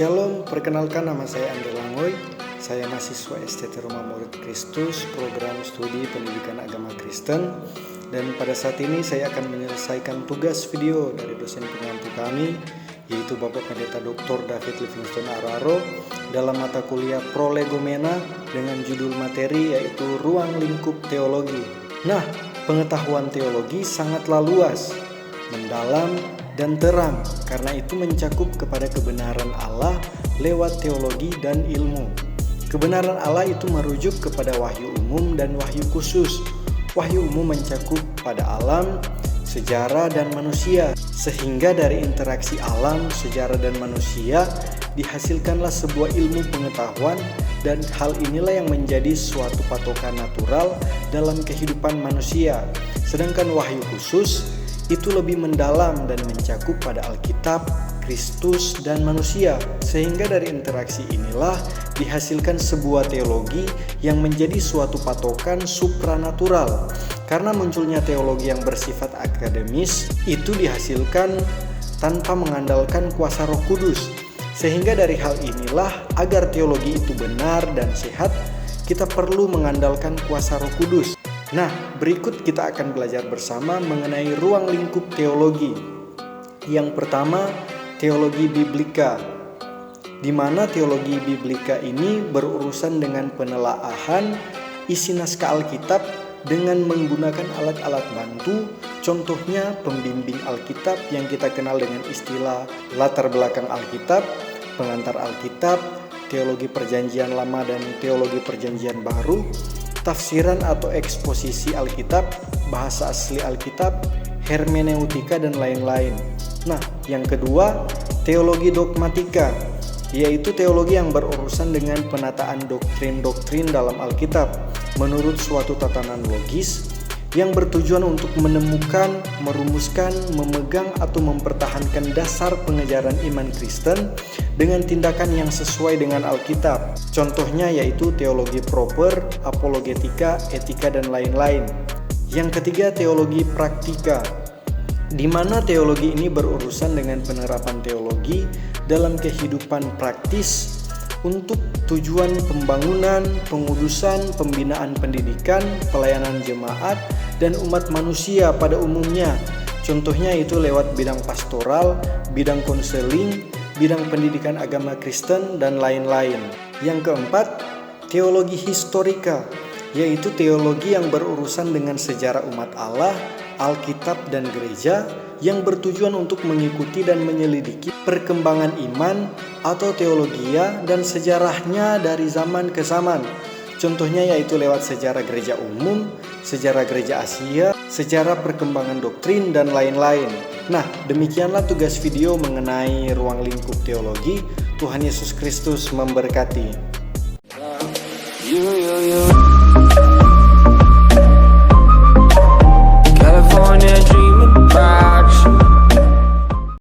Shalom, perkenalkan nama saya Andre Langoy. Saya mahasiswa STT Rumah Murid Kristus, program studi pendidikan agama Kristen. Dan pada saat ini saya akan menyelesaikan tugas video dari dosen pengampu kami, yaitu Bapak Pendeta Dr. David Livingstone Araro, dalam mata kuliah Prolegomena dengan judul materi yaitu Ruang Lingkup Teologi. Nah, pengetahuan teologi sangatlah luas, mendalam, dan terang, karena itu mencakup kepada kebenaran Allah lewat teologi dan ilmu. Kebenaran Allah itu merujuk kepada wahyu umum dan wahyu khusus. Wahyu umum mencakup pada alam, sejarah, dan manusia, sehingga dari interaksi alam, sejarah, dan manusia dihasilkanlah sebuah ilmu pengetahuan, dan hal inilah yang menjadi suatu patokan natural dalam kehidupan manusia. Sedangkan wahyu khusus itu lebih mendalam dan mencakup pada Alkitab, Kristus, dan manusia, sehingga dari interaksi inilah dihasilkan sebuah teologi yang menjadi suatu patokan supranatural. Karena munculnya teologi yang bersifat akademis itu dihasilkan tanpa mengandalkan kuasa Roh Kudus, sehingga dari hal inilah agar teologi itu benar dan sehat, kita perlu mengandalkan kuasa Roh Kudus. Nah, berikut kita akan belajar bersama mengenai ruang lingkup teologi. Yang pertama, teologi biblika, di mana teologi biblika ini berurusan dengan penelaahan isi naskah Alkitab dengan menggunakan alat-alat bantu, contohnya pembimbing Alkitab yang kita kenal dengan istilah latar belakang Alkitab, pengantar Alkitab, teologi perjanjian lama dan teologi perjanjian baru, tafsiran atau eksposisi Alkitab, bahasa asli Alkitab, hermeneutika, dan lain-lain. Nah, yang kedua, teologi dogmatika, yaitu teologi yang berurusan dengan penataan doktrin-doktrin dalam Alkitab menurut suatu tatanan logis yang bertujuan untuk menemukan, merumuskan, memegang, atau mempertahankan dasar pengejaran iman Kristen dengan tindakan yang sesuai dengan Alkitab. Contohnya yaitu teologi proper, apologetika, etika, dan lain-lain. Yang ketiga, teologi praktika, di mana teologi ini berurusan dengan penerapan teologi dalam kehidupan praktis untuk tujuan pembangunan, pengudusan, pembinaan pendidikan, pelayanan jemaat, dan umat manusia pada umumnya. Contohnya itu lewat bidang pastoral, bidang konseling, bidang pendidikan agama Kristen, dan lain-lain. Yang keempat, teologi historika, yaitu teologi yang berurusan dengan sejarah umat Allah, Alkitab, dan gereja, yang bertujuan untuk mengikuti dan menyelidiki perkembangan iman atau teologia dan sejarahnya dari zaman ke zaman. Contohnya yaitu lewat sejarah gereja umum, sejarah gereja Asia, sejarah perkembangan doktrin, dan lain-lain. Nah, demikianlah tugas video mengenai ruang lingkup teologi. Tuhan Yesus Kristus memberkati.